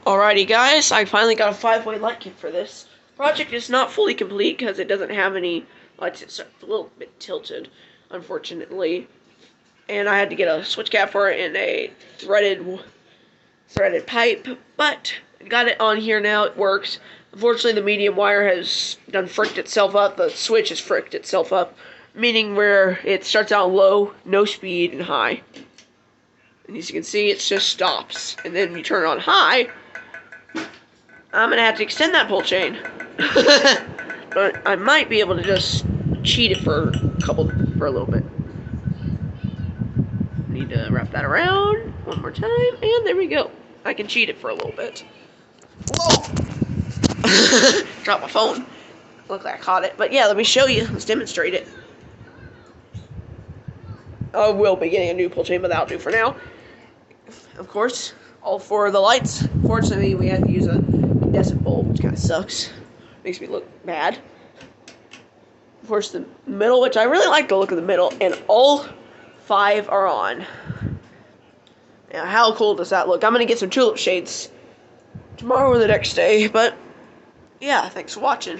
Alrighty guys, I finally got a 5-way light kit for this. Project is not fully complete because it doesn't have any lights. It's a little bit tilted, unfortunately. And I had to get a switch cap for it and a threaded pipe, but got it on here now. It works. Unfortunately, the medium wire has fricked itself up. The switch has fricked itself up, meaning where it starts out low, no speed, and high. And as you can see, it just stops. And then you turn it on high, I'm going to have to extend that pull chain. But I might be able to just cheat it for a little bit. Need to wrap that around one more time, and there we go. I can cheat it for a little bit. Whoa! Dropped my phone. Looked like I caught it. But yeah, let me show you. Let's demonstrate it. I will be getting a new pull chain, but that'll do for now. Of course, all four of the lights. Fortunately, we had to use a incandescent bulb, which kind of sucks. Makes me look bad. Of course, the middle, which I really like the look of the middle, and all 5 are on. Now, how cool does that look? I'm going to get some tulip shades tomorrow or the next day, but yeah, thanks for watching.